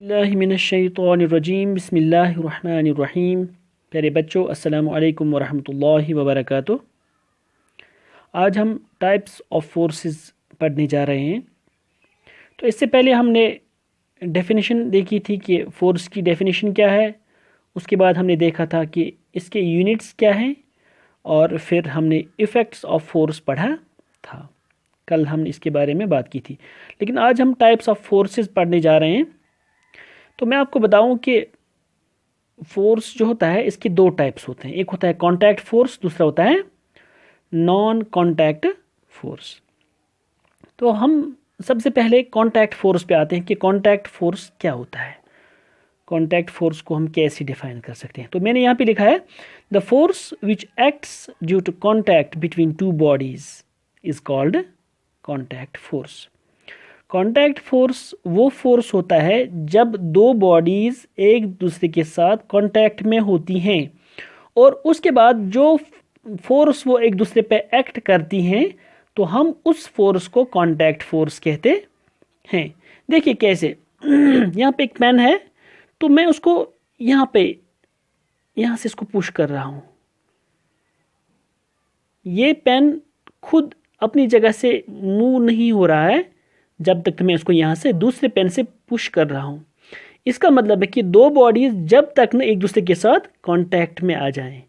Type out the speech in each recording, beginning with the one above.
बिस्मिल्लाहिमिनश्शैतानिर्रजीम बिस्मिल्लाहिर्रहमानिर्रहीम। प्यारे बच्चों, अस्सलामु अलैकुम वरहमतुल्लाहि वबरकातुह। आज हम टाइप्स ऑफ फोर्सेस पढ़ने जा रहे हैं। तो इससे पहले हमने डेफिनेशन देखी थी कि फ़ोर्स की डेफिनेशन क्या है। उसके बाद हमने देखा था कि इसके यूनिट्स क्या हैं, और फिर हमने इफ़ेक्ट्स ऑफ फोर्स पढ़ा था। कल हमने इसके बारे में बात की थी, लेकिन आज हम टाइप्स ऑफ फोर्सेस पढ़ने जा रहे हैं। तो मैं आपको बताऊं कि फोर्स जो होता है इसके दो टाइप्स होते हैं। एक होता है कांटेक्ट फोर्स, दूसरा होता है नॉन कांटेक्ट फोर्स। तो हम सबसे पहले कांटेक्ट फोर्स पे आते हैं कि कांटेक्ट फोर्स क्या होता है। कांटेक्ट फोर्स को हम कैसे डिफाइन कर सकते हैं। तो मैंने यहाँ पे लिखा है the force which acts due to contact between two bodies is called contact force. Contact force वो फोर्स होता है जब दो बॉडीज एक दूसरे के साथ कांटेक्ट में होती हैं, और उसके बाद जो फोर्स वो एक दूसरे पे एक्ट करती हैं, तो हम उस फोर्स को कांटेक्ट फोर्स कहते हैं। देखिए कैसे, यहाँ पे एक पेन है, तो मैं उसको यहाँ से इसको पुश कर रहा हूँ। ये पेन खुद अपनी जगह से मूव नहीं हो रहा है जब तक मैं इसको यहाँ से दूसरे पेन से पुश कर रहा हूँ। इसका मतलब है कि दो बॉडीज जब तक न एक दूसरे के साथ कांटेक्ट में आ जाएं,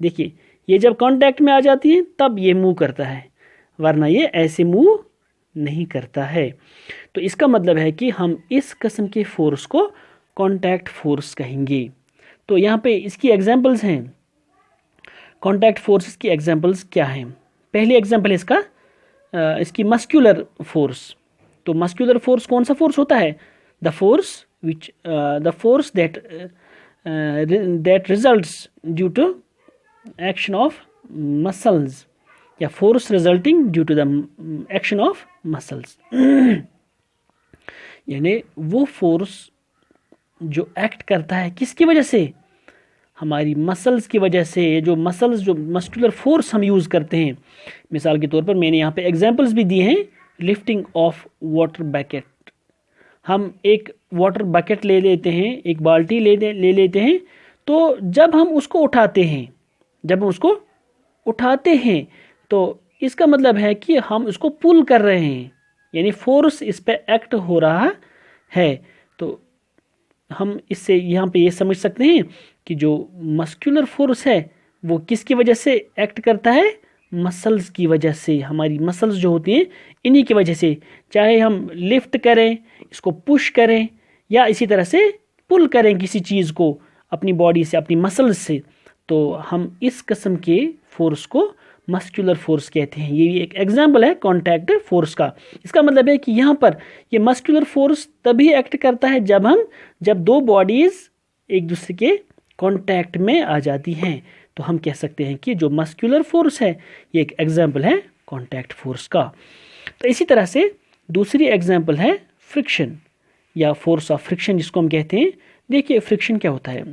देखिए ये जब कांटेक्ट में आ जाती है तब ये मूव करता है, वरना ये ऐसे मूव नहीं करता है। तो इसका मतलब है कि हम इस किस्म के फोर्स को कांटेक्ट फोर्स कहेंगे। तो यहाँ पे इसकी एग्जांपल्स हैं। कांटेक्ट फोर्सेस की एग्जांपल्स क्या हैं? पहली एग्जांपल इसकी मस्कुलर फोर्स। तो मस्कुलर फोर्स कौन सा फोर्स होता है? The force that results due to action of muscles, या force resulting due to the action of muscles. यानी वो फोर्स जो एक्ट करता है किसकी वजह से? हमारी मसल्स की वजह से। जो मसल्स, जो मस्कुलर फोर्स हम यूज़ करते हैं, मिसाल के तौर पर मैंने यहाँ पे एग्जांपल्स भी दिए हैं। लिफ्टिंग ऑफ वाटर बकेट, हम एक वाटर बकेट ले लेते हैं, एक बाल्टी ले लेते हैं। तो जब हम उसको उठाते हैं तो इसका मतलब है कि हम उसको पुल कर रहे हैं, यानी फोर्स इस पे एक्ट हो रहा है। तो हम इससे यहाँ पे ये समझ सकते हैं कि जो मस्कुलर फोर्स है वो किसकी वजह से एक्ट करता है? मसल्स की वजह से। हमारी मसल्स जो होती हैं इन्हीं की वजह से, चाहे हम लिफ्ट करें, इसको पुश करें, या इसी तरह से पुल करें किसी चीज़ को अपनी बॉडी से, अपनी मसल्स से, तो हम इस किस्म के फोर्स को मस्कुलर फोर्स कहते हैं। ये एक एग्जाम्पल है कांटेक्ट फोर्स का। इसका मतलब है कि यहाँ पर ये मस्कुलर फोर्स तभी एक्ट करता है जब दो बॉडीज एक दूसरे के कांटेक्ट में आ जाती हैं। तो हम कह सकते हैं कि जो मस्कुलर फोर्स है ये एक एग्जाम्पल है कांटेक्ट फोर्स का। तो इसी तरह से दूसरी एग्जाम्पल है फ्रिक्शन, या फोर्स ऑफ फ्रिक्शन जिसको हम कहते हैं। देखिए फ्रिक्शन क्या होता है।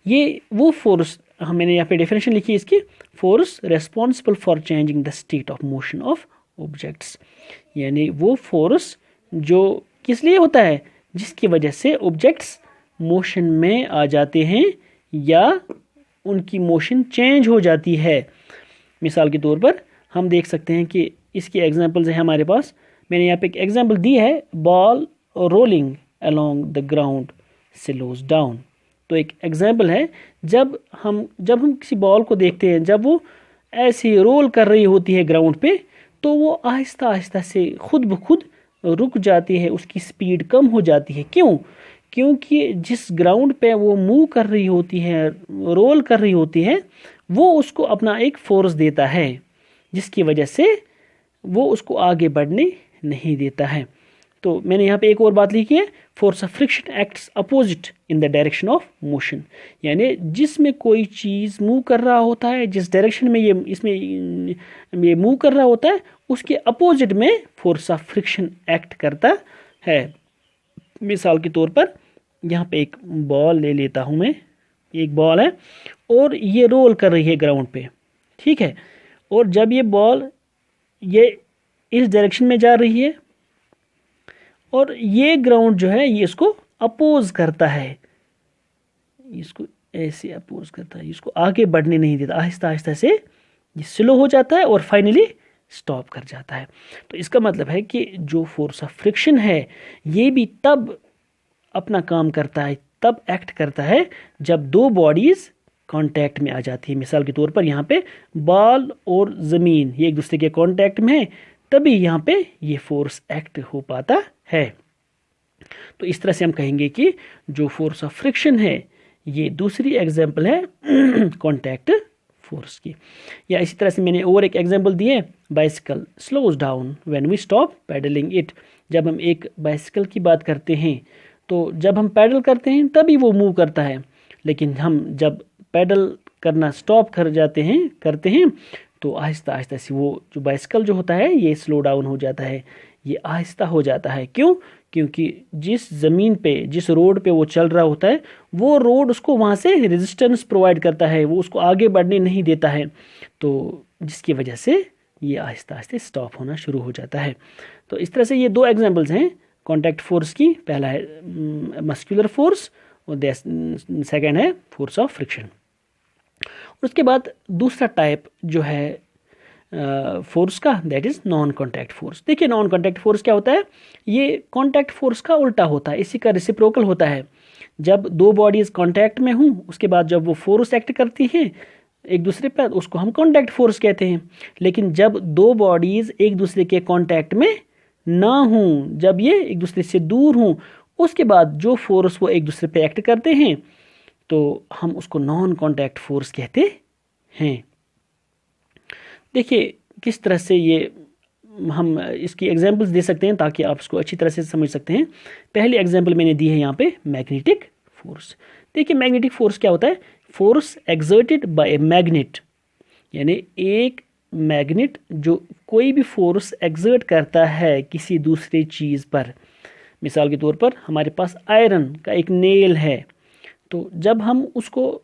ये वो फोर्स, मैंने यहाँ पे डेफिनेशन लिखी है इसकी, force responsible for changing the state of motion of objects. यानी वो फोर्स जो किस लिए होता है? जिसकी वजह से ऑब्जेक्ट्स मोशन में आ जाते हैं या उनकी मोशन चेंज हो जाती है। मिसाल के तौर पर हम देख सकते हैं कि इसकी एग्जांपल्स हैं हमारे पास। मैंने यहाँ पे एक एग्जांपल दी है, ball rolling along the ground slows down. तो एक एग्जांपल है, जब हम किसी बॉल को देखते हैं, जब वो ऐसे रोल कर रही होती है ग्राउंड पे, तो वो आहिस्ता आहिस्ता से खुद ब खुद रुक जाती है, उसकी स्पीड कम हो जाती है। क्यों? क्योंकि जिस ग्राउंड पे वो मूव कर रही होती है, रोल कर रही होती है, वो उसको अपना एक फोर्स देता है, जिसकी वजह से वो उसको आगे बढ़ने नहीं देता है। तो मैंने यहाँ पे एक और बात लिखी है, force of friction acts opposite in the direction of motion. यानी जिसमें कोई चीज़ मूव कर रहा होता है, जिस डायरेक्शन में ये मूव कर रहा होता है, उसके अपोजिट में फोर्स ऑफ फ्रिक्शन एक्ट करता है। मिसाल के तौर पर यहाँ पे एक बॉल ले लेता हूँ मैं, एक बॉल है और ये रोल कर रही है ग्राउंड पे, ठीक है। और जब ये बॉल ये इस डायरेक्शन में जा रही है और ये ग्राउंड जो है ये इसको अपोज करता है, इसको ऐसे अपोज करता है, इसको आगे बढ़ने नहीं देता, आहिस्ता आहिस्ता से ये स्लो हो जाता है और फाइनली स्टॉप कर जाता है। तो इसका मतलब है कि जो फोर्स ऑफ फ्रिक्शन है ये भी तब अपना काम करता है, तब एक्ट करता है जब दो बॉडीज कांटेक्ट में आ जाती है। मिसाल के तौर पर यहाँ पे बॉल और ज़मीन ये एक दूसरे के कांटेक्ट में है, तभी यहाँ पे ये फोर्स एक्ट हो पाता है। तो इस तरह से हम कहेंगे कि जो फोर्स ऑफ फ्रिक्शन है ये दूसरी एग्जाम्पल है कांटेक्ट फोर्स की। या इसी तरह से मैंने और एक एग्जाम्पल दिए, bicycle slows down when we stop pedalling it. जब हम एक बाइसिकल की बात करते हैं तो जब हम पैडल करते हैं तभी वो मूव करता है, लेकिन हम जब पैडल करना स्टॉप करते हैं तो आहिस्ता आहिस्ता से वो जो बाइसिकल जो होता है ये स्लो डाउन हो जाता है, ये आहिस्ता हो जाता है। क्यों? क्योंकि जिस ज़मीन पे, जिस रोड पे वो चल रहा होता है वो रोड उसको वहाँ से रेजिस्टेंस प्रोवाइड करता है, वो उसको आगे बढ़ने नहीं देता है, तो जिसकी वजह से ये आहिस्ता आहिस्ता स्टॉप होना शुरू हो जाता है। तो इस तरह से ये दो एग्जांपल्स हैं कॉन्टैक्ट फोर्स की। पहला है मस्कुलर फोर्स और सेकेंड है फोर्स ऑफ फ्रिक्शन। उसके बाद दूसरा टाइप जो है फोर्स का, that is non contact force. देखिए नॉन कॉन्टैक्ट फोर्स क्या होता है, ये कॉन्टैक्ट फोर्स का उल्टा होता है, इसी का रेसिप्रोकल होता है। जब दो बॉडीज कॉन्टैक्ट में हों उसके बाद जब वो फोर्स एक्ट करती हैं एक दूसरे पर, उसको हम कॉन्टैक्ट फोर्स कहते हैं। लेकिन जब दो बॉडीज एक दूसरे के कॉन्टैक्ट में ना हों, जब ये एक दूसरे से दूर हों, उसके बाद जो फोर्स वो एक दूसरे पे एक्ट करते हैं तो हम उसको नॉन कॉन्टैक्ट फोर्स कहते हैं। देखिए किस तरह से ये हम इसकी एग्जांपल्स दे सकते हैं ताकि आप इसको अच्छी तरह से समझ सकते हैं। पहली एग्जांपल मैंने दी है यहाँ पे मैग्नेटिक फोर्स। देखिए मैग्नेटिक फोर्स क्या होता है, force exerted bye a magnet, यानी एक मैग्नेट जो कोई भी फोर्स एक्सर्ट करता है किसी दूसरी चीज़ पर। मिसाल के तौर पर हमारे पास आयरन का एक नेल है, तो जब हम उसको,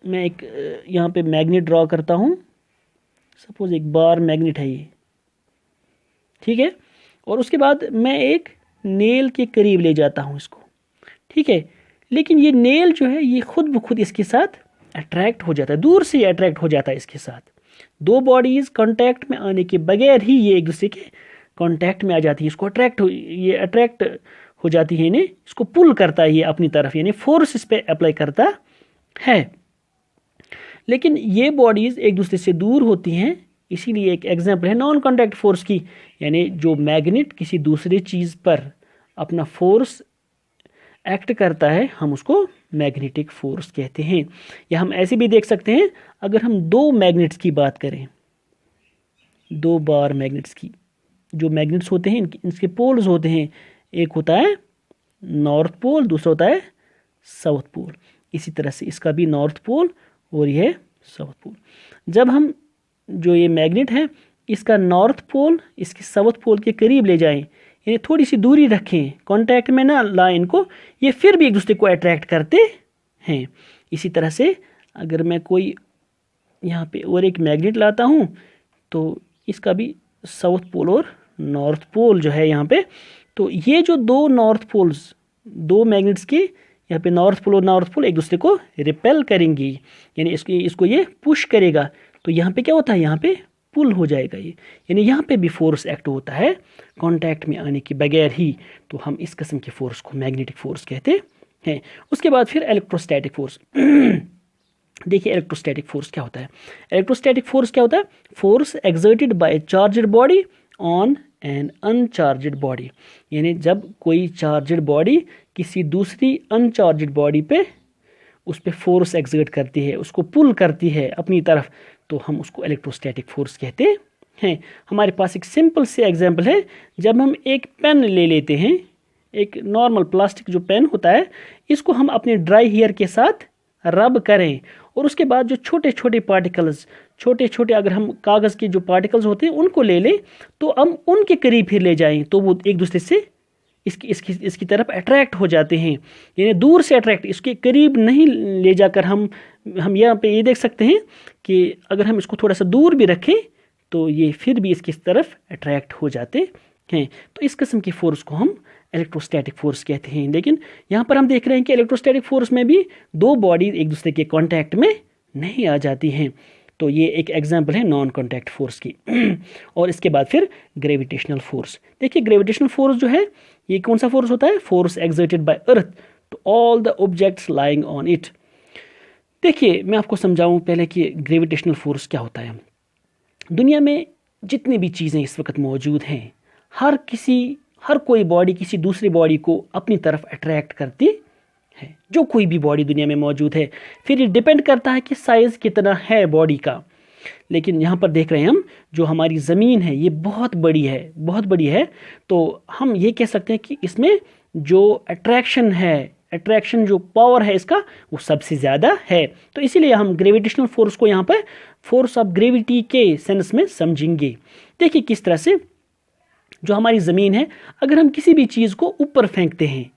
मैं एक यहाँ पे मैग्नेट ड्रॉ करता हूँ, सपोज एक बार मैग्नेट है ये, ठीक है, और उसके बाद मैं एक नेल के करीब ले जाता हूँ इसको, ठीक है, लेकिन ये नेल जो है ये खुद ब खुद इसके साथ अट्रैक्ट हो जाता है, दूर से अट्रैक्ट हो जाता है इसके साथ। दो बॉडीज कांटेक्ट में आने के बगैर ही ये एक दूसरे के कांटेक्ट में आ जाती है, इसको ये अट्रैक्ट हो जाती है, यानी इसको पुल करता है ये अपनी तरफ, यानी फोर्स इस पर अप्लाई करता है। लेकिन ये बॉडीज एक दूसरे से दूर होती हैं, इसीलिए एक एग्जांपल है नॉन कॉन्टैक्ट फोर्स की, यानी जो मैग्नेट किसी दूसरी चीज़ पर अपना फोर्स एक्ट करता है हम उसको मैग्नेटिक फोर्स कहते हैं। या हम ऐसे भी देख सकते हैं, अगर हम दो मैग्नेट्स की बात करें, दो बार मैग्नेट्स की, जो मैग्नेट्स होते हैं इनके पोल्स होते हैं, एक होता है नॉर्थ पोल, दूसरा होता है साउथ पोल। इसी तरह से इसका भी नॉर्थ पोल और यह साउथ पोल। जब हम जो ये मैग्नेट है इसका नॉर्थ पोल इसके साउथ पोल के करीब ले जाएं, यानी थोड़ी सी दूरी रखें, कांटेक्ट में ना लाएं इनको, ये फिर भी एक दूसरे को अट्रैक्ट करते हैं। इसी तरह से अगर मैं कोई यहाँ पे और एक मैग्नेट लाता हूँ तो इसका भी साउथ पोल और नॉर्थ पोल जो है यहाँ पे, तो ये जो दो नॉर्थ पोल्स, दो मैग्नेट्स के यहाँ पे नॉर्थ पोल और नॉर्थ पोल एक दूसरे को रिपेल करेंगी, यानी इसको ये पुश करेगा, तो यहाँ पे क्या होता है, यहाँ पे पुल हो जाएगा ये, यानी यहाँ पे भी फोर्स एक्ट होता है कांटेक्ट में आने के बगैर ही। तो हम इस किस्म के फोर्स को मैग्नेटिक फोर्स कहते हैं। उसके बाद फिर इलेक्ट्रोस्टैटिक फोर्स। देखिए इलेक्ट्रोस्टैटिक फोर्स क्या होता है। इलेक्ट्रोस्टैटिक फोर्स क्या होता है, force exerted bye charged body on an uncharged body, यानी जब कोई चार्जड बॉडी किसी दूसरी अनचार्जड बॉडी पे उस पर फोर्स एक्सर्ट करती है, उसको पुल करती है अपनी तरफ, तो हम उसको इलेक्ट्रोस्टैटिक फोर्स कहते हैं। हमारे पास एक सिंपल से एग्जांपल है, जब हम एक पेन ले लेते हैं, एक नॉर्मल प्लास्टिक जो पेन होता है, इसको हम अपने ड्राई हेयर के साथ रब करें और उसके बाद जो छोटे छोटे पार्टिकल्स, छोटे छोटे अगर हम कागज़ के जो पार्टिकल्स होते हैं उनको ले लें, तो हम उनके करीब फिर ले जाएं, तो वो एक दूसरे से इसकी तरफ अट्रैक्ट हो जाते हैं, यानी दूर से अट्रैक्ट, इसके करीब नहीं ले जाकर हम यहाँ पे ये देख सकते हैं कि अगर हम इसको थोड़ा सा दूर भी रखें तो ये फिर भी इसकी तरफ अट्रैक्ट हो जाते हैं। तो इस किस्म की फोर्स को हम इलेक्ट्रोस्टैटिक फोर्स कहते हैं। लेकिन यहाँ पर हम देख रहे हैं कि इलेक्ट्रोस्टैटिक फोर्स में भी दो बॉडी एक दूसरे के कांटेक्ट में नहीं आ जाती हैं। तो ये एक एग्जांपल है नॉन कांटेक्ट फोर्स की। और इसके बाद फिर ग्रेविटेशनल फोर्स। देखिए ग्रेविटेशनल फोर्स जो है ये कौन सा फोर्स होता है? Force exerted by earth to all the objects lying on it. देखिए मैं आपको समझाऊं पहले कि ग्रेविटेशनल फोर्स क्या होता है। दुनिया में जितनी भी चीज़ें इस वक्त मौजूद हैं, हर कोई बॉडी किसी दूसरी बॉडी को अपनी तरफ अट्रैक्ट करती है। जो कोई भी बॉडी दुनिया में मौजूद है, फिर ये डिपेंड करता है कि साइज़ कितना है बॉडी का। लेकिन यहाँ पर देख रहे हैं हम, जो हमारी ज़मीन है ये बहुत बड़ी है, बहुत बड़ी है। तो हम ये कह सकते हैं कि इसमें जो अट्रैक्शन जो पावर है इसका, वो सबसे ज़्यादा है। तो इसीलिए हम ग्रेविटेशनल फोर्स को यहाँ पर फोर्स ऑफ ग्रेविटी के सेंस में समझेंगे। देखिए किस तरह से जो हमारी ज़मीन है, अगर हम किसी भी चीज़ को ऊपर फेंकते हैं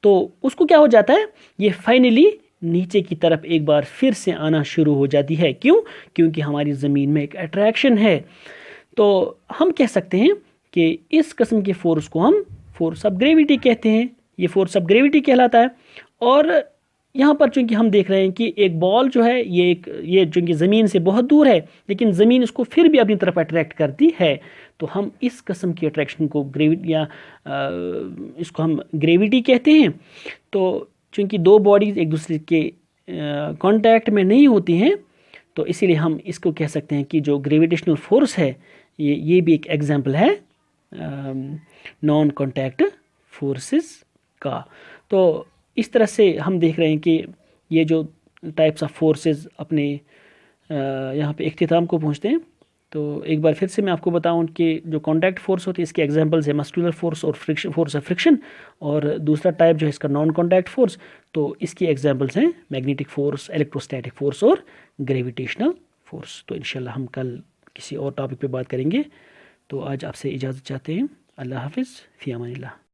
तो उसको क्या हो जाता है, ये फाइनली नीचे की तरफ एक बार फिर से आना शुरू हो जाती है। क्यों? क्योंकि हमारी ज़मीन में एक अट्रैक्शन है। तो हम कह सकते हैं कि इस किस्म के फोर्स को हम फोर्स ऑफ ग्रेविटी कहते हैं। ये फोर्स ऑफ ग्रेविटी कहलाता है। और यहाँ पर चूंकि हम देख रहे हैं कि एक बॉल जो है ये चूंकि ज़मीन से बहुत दूर है, लेकिन ज़मीन इसको फिर भी अपनी तरफ अट्रैक्ट करती है। तो हम इस किस्म की अट्रैक्शन को इसको हम ग्रेविटी कहते हैं। तो चूंकि दो बॉडीज़ एक दूसरे के कांटेक्ट में नहीं होती हैं, तो इसीलिए हम इसको कह सकते हैं कि जो ग्रेविटेशनल फोर्स है ये भी एक एग्जांपल है नॉन कांटेक्ट फोर्सेस का। तो इस तरह से हम देख रहे हैं कि ये जो टाइप्स ऑफ फोर्सेस अपने यहाँ पे इख्तिताम को पहुँचते हैं। तो एक बार फिर से मैं आपको बताऊं कि जो कांटेक्ट फोर्स होती है इसके एग्जांपल्स है मस्कुलर फोर्स और फ्रिक्शन, फोर्स ऑफ फ्रिक्शन। और दूसरा टाइप जो है इसका नॉन कांटेक्ट फोर्स, तो इसकी एग्जांपल्स हैं मैग्नेटिक फोर्स, इलेक्ट्रोस्टैटिक फोर्स और ग्रेविटेशनल फोर्स। तो इंशाल्लाह हम कल किसी और टॉपिक पे बात करेंगे। तो आज आपसे इजाज़त चाहते हैं। अल्लाह हाफिज़, फ़ी अमानिल्लाह।